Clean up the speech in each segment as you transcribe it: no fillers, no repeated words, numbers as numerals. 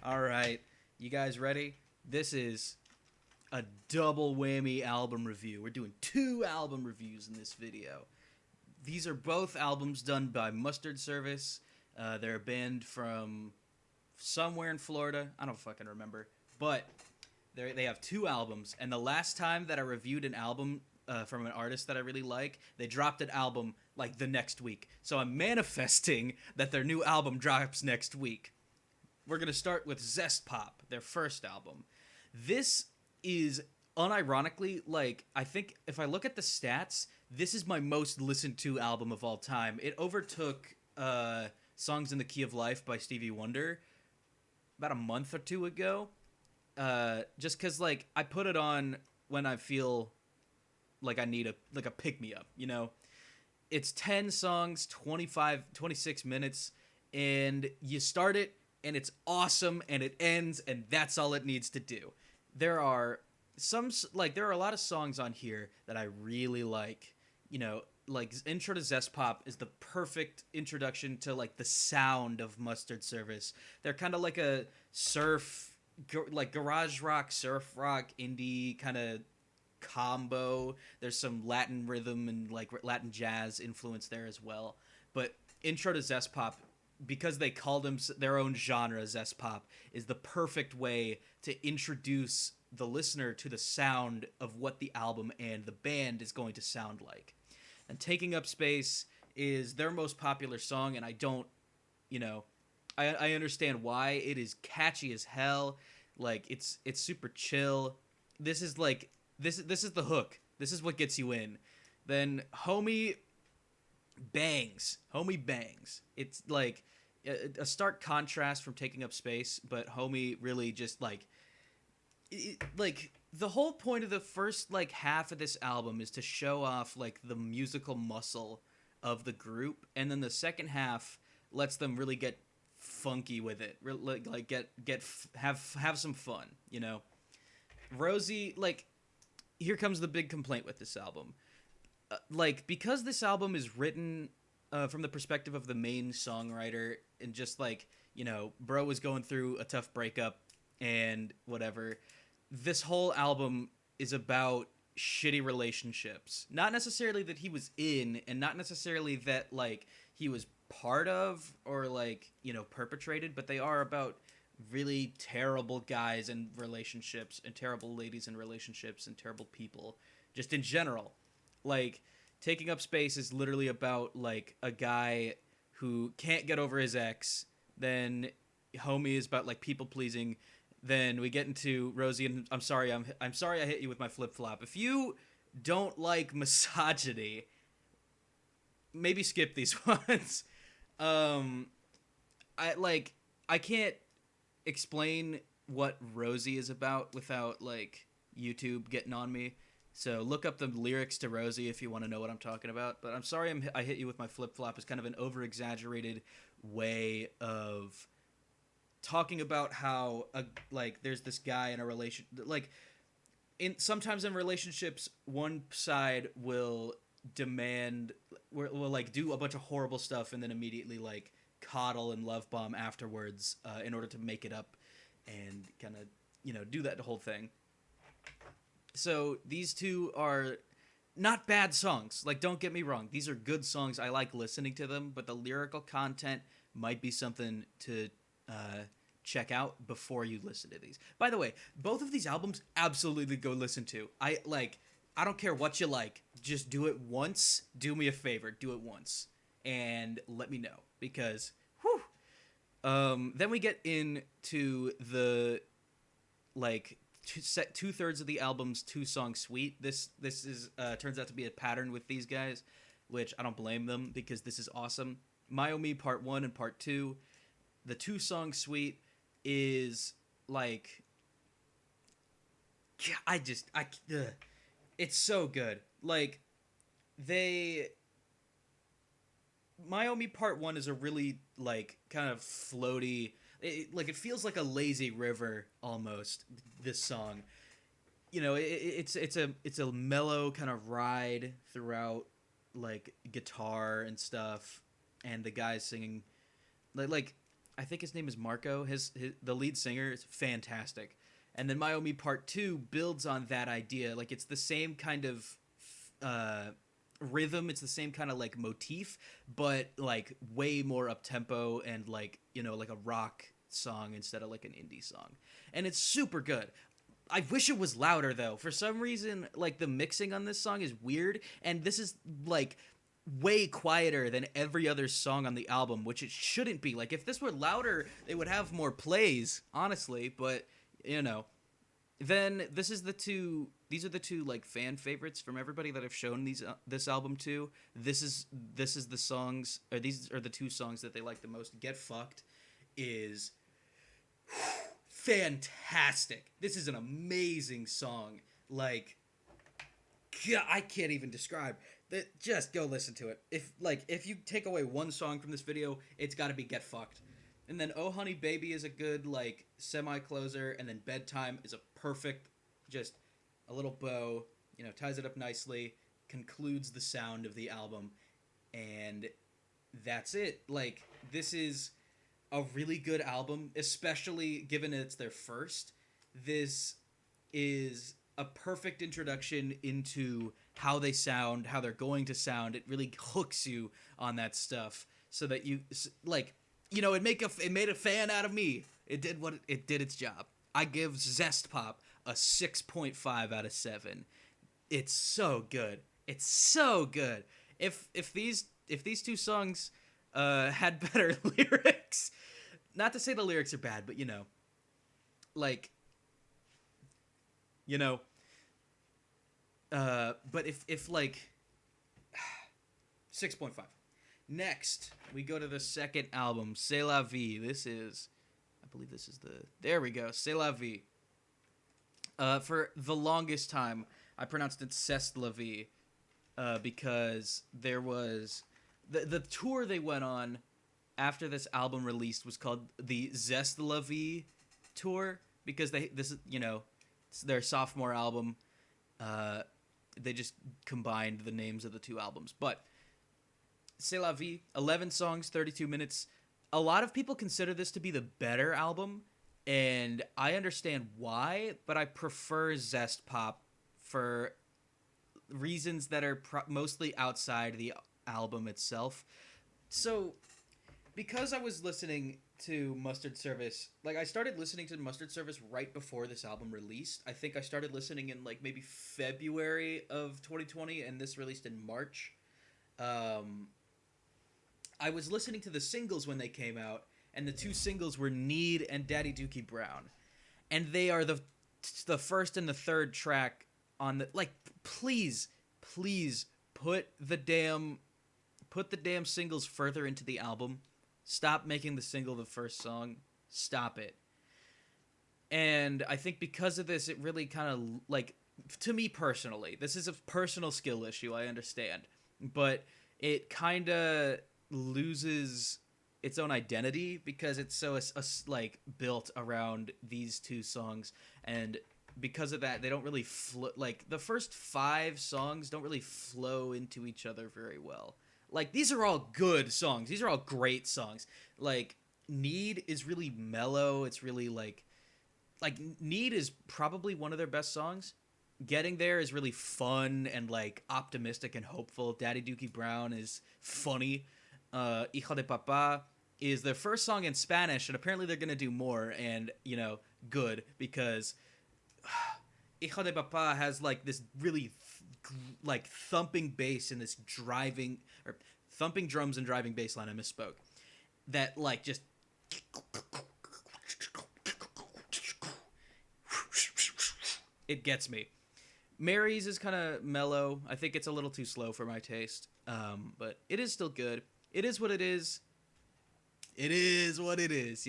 All right, you guys ready? This is a double whammy album review. We're doing two album reviews in this video. These are both albums done by Mustard Service. They're a band from somewhere in Florida. I don't fucking remember. But they have two albums, and the last time that I reviewed an album from an artist that I really like, they dropped an album like the next week. So I'm manifesting that their new album drops next week. We're going to start with Zest Pop, their first album. This is unironically, like, I think if I look at the stats, this is my most listened to album of all time. It overtook Songs in the Key of Life by Stevie Wonder about a month or two ago. Just because, like, I put it on when I feel like I need a pick-me-up, you know? It's 10 songs, 26 minutes, and you start it, and it's awesome, and it ends, and that's all it needs to do. There are there are a lot of songs on here that I really like. You know, like Intro to Zest Pop is the perfect introduction to like the sound of Mustard Service. They're kind of like a like garage rock, surf rock, indie kind of combo. There's some Latin rhythm and like Latin jazz influence there as well. But Intro to Zest Pop, because they called them their own genre, Zest Pop, is the perfect way to introduce the listener to the sound of what the album and the band is going to sound like. And Taking Up Space is their most popular song, and I don't, you know, I understand why. It is catchy as hell. Like it's super chill. This is like this is the hook. This is what gets you in. Then Homie bangs. Homie bangs. It's like a stark contrast from Taking Up Space, but Homie really just like the whole point of the first like half of this album is to show off like the musical muscle of the group, and then the second half lets them really get funky with it, like have some fun, you know. Rosie, like, here comes the big complaint with this album. Like, because this album is written from the perspective of the main songwriter, and just like, you know, bro was going through a tough breakup and whatever. This whole album is about shitty relationships. Not necessarily that he was in, and not necessarily that like he was part of or like, you know, perpetrated, but they are about really terrible guys in relationships and terrible ladies in relationships and terrible people just in general. Like, Taking Up Space is literally about like a guy who can't get over his ex. Then Homie is about like people pleasing. Then we get into Rosie, and I'm sorry I hit you with my flip flop. If you don't like misogyny, maybe skip these ones. um I can't explain what Rosie is about without like YouTube getting on me. So look up the lyrics to Rosie if you want to know what I'm talking about. But I'm sorry I hit you with my flip flop. It's kind of an over exaggerated way of talking about how like there's this guy in a relation, like in sometimes in relationships one side will will like do a bunch of horrible stuff and then immediately like coddle and love bomb afterwards in order to make it up and kind of, you know, do that whole thing. So these two are not bad songs. Like, don't get me wrong, these are good songs. I like listening to them, but the lyrical content might be something to check out before you listen to these. By the way, both of these albums absolutely go listen to. I don't care what you like. Just do it once. Do me a favor. Do it once. And let me know. Because, whew. Then we get into the, like, set 2/3 of the album's 2-song suite. This is turns out to be a pattern with these guys, which I don't blame them because this is awesome. My Oh Me Part 1 and Part 2. The 2-song suite is, like, it's so good. Like, My Oh Me Part 1 is a really, like, kind of floaty, it feels like a lazy river almost, this song. You know, it's a mellow kind of ride throughout, like, guitar and stuff, and the guys singing, like I think his name is Marco. His the lead singer is fantastic, and then Miami Part Two builds on that idea. Like it's the same kind of uh, rhythm. It's the same kind of like motif, but like way more up tempo and like like a rock song instead of like an indie song, and it's super good. I wish it was louder though. For some reason, like the mixing on this song is weird, and this is like way quieter than every other song on the album, which it shouldn't be. Like if this were louder, they would have more plays, honestly, but you know. Then these are the two like fan favorites from everybody that I've shown this album to. This is the songs, or these are the two songs that they like the most. Get Fucked is fantastic. This is an amazing song. Like, God, I can't even describe that. Just go listen to it. If you take away one song from this video, it's got to be Get Fucked. And then Oh Honey Baby is a good like semi-closer, and then Bedtime is a perfect, just a little bow, ties it up nicely, concludes the sound of the album, and that's it. Like, this is a really good album, especially given it's their first. This is a perfect introduction into how they sound, how they're going to sound. It really hooks you on that stuff so that you like, it made a fan out of me. It did its job. I give Zest Pop a 6.5 out of 7. It's so good. It's so good. If these two songs had better lyrics, not to say the lyrics are bad, but but if like 6.5. Next, we go to the second album, C'est la vie. I believe this is there we go, C'est la vie. For the longest time, I pronounced it Zest la vie, because there was the tour they went on after this album released was called the Zest la vie tour, because it's their sophomore album. They just combined the names of the two albums, but C'est la vie, 11 songs, 32 minutes. A lot of people consider this to be the better album, and I understand why, but I prefer Zest Pop for reasons that are mostly outside the album itself. So, because I was listening to Mustard Service, like I started listening to Mustard Service right before this album released. I think I started listening in like maybe February of 2020, and this released in March. I was listening to the singles when they came out, and the two singles were Need and Daddy Dookie Brown. And they are the first and the third track on the, like, please put the damn singles further into the album. Stop making the single the first song. Stop it. And I think because of this, it really kind of, like, to me personally, this is a personal skill issue, I understand. But it kind of loses its own identity because it's so like built around these two songs, and because of that they don't really like the first 5 songs don't really flow into each other very well. Like, these are all good songs, these are all great songs. Like, Need is really mellow, it's really like Need is probably one of their best songs. Getting There is really fun and like optimistic and hopeful. Daddy Dookie Brown is funny. Hijo de Papa is their first song in Spanish, and apparently they're gonna do more, and good, because Hijo de Papa has like this really like thumping bass and this thumping drums and driving bass line. I misspoke. That like just it gets me. Mary's is kind of mellow. I think it's a little too slow for my taste, but it is still good. It is what it is. It is what it is,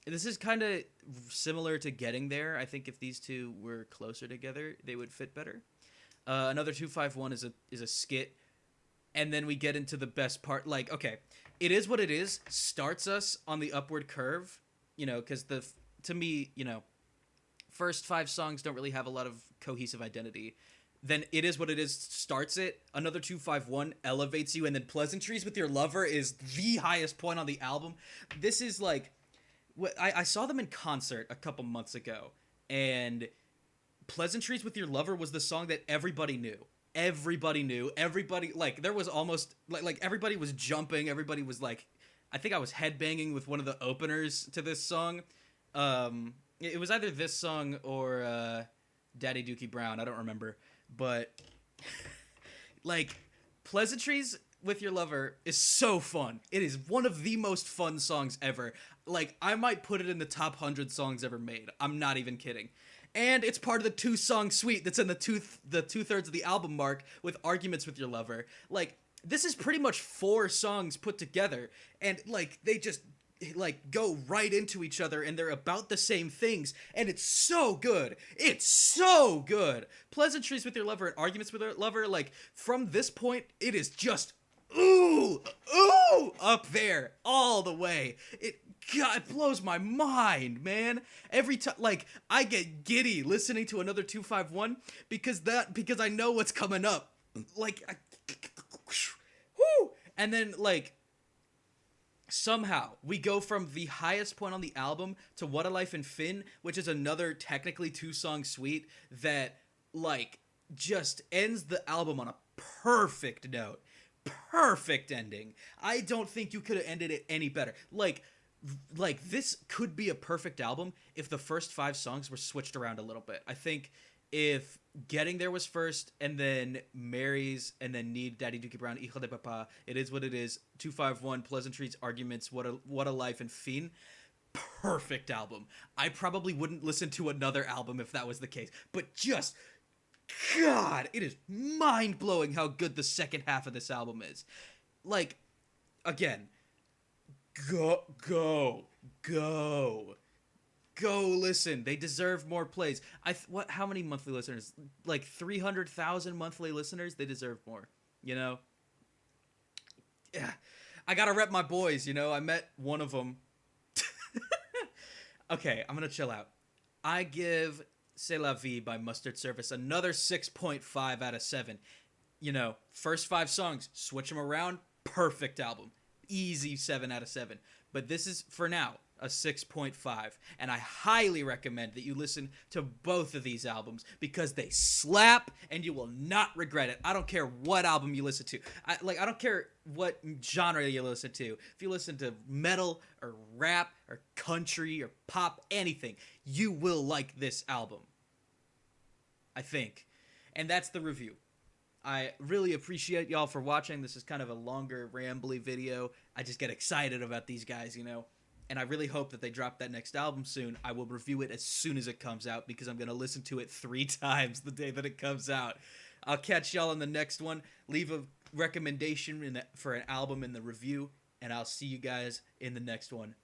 This is kind of similar to Getting There. I think if these two were closer together, they would fit better. Another 251 is a skit, and then we get into the best part. Like, okay, It Is What It Is starts us on the upward curve, because to me, first 5 songs don't really have a lot of cohesive identity. then It Is What It Is starts it. Another 251 elevates you, and then Pleasantries with Your Lover is the highest point on the album. This is like, I saw them in concert a couple months ago, and Pleasantries with Your Lover was the song that everybody knew. Everybody, like, there was almost like everybody was jumping. Everybody was like, I think I was headbanging with one of the openers to this song. It was either this song or Daddy Dookie Brown. I don't remember, but like, Pleasantries with Your Lover is so fun. It is one of the most fun songs ever. Like, I might put it in the top 100 songs ever made. I'm not even kidding. And it's part of the 2-song suite that's in the two-thirds of the album mark with Arguments with Your Lover. Like, this is pretty much 4 songs put together, and like, they just like go right into each other, and they're about the same things, and it's so good. It's so good. Pleasantries with Your Lover and Arguments with Your Lover, like, from this point, it is just ooh up there all the way. God, it blows my mind, man. Every time, like, I get giddy listening to another 251 because I know what's coming up. Like, whoo! And then, like, somehow we go from the highest point on the album to What a Life in Finn, which is another technically 2-song suite that, like, just ends the album on a perfect note. Perfect ending. I don't think you could have ended it any better. Like, this could be a perfect album if the first 5 songs were switched around a little bit. I think if Getting There was first, and then Mary's, and then Need, Daddy Dookie Brown, Hijo de Papa, It Is What It Is, 251, Pleasantries, Arguments, What a Life, and Fiend. Perfect album. I probably wouldn't listen to another album if that was the case. But just, God, it is mind-blowing how good the second half of this album is. Like, again, Go listen. They deserve more plays. How many monthly listeners? Like 300,000 monthly listeners. They deserve more, you know? Yeah. I gotta rep my boys, you know? I met one of them. Okay, I'm gonna chill out. I give C'est La Vie by Mustard Service another 6.5 out of 7. You know, first 5 songs, switch them around, perfect album. Easy 7 out of 7. But this is, for now, a 6.5. And I highly recommend that you listen to both of these albums because they slap and you will not regret it. I don't care what album you listen to. I don't care what genre you listen to. If you listen to metal or rap or country or pop, anything, you will like this album. I think. And that's the review. I really appreciate y'all for watching. This is kind of a longer, rambly video. I just get excited about these guys, you know? And I really hope that they drop that next album soon. I will review it as soon as it comes out because I'm going to listen to it 3 times the day that it comes out. I'll catch y'all in the next one. Leave a recommendation for an album in the review, and I'll see you guys in the next one.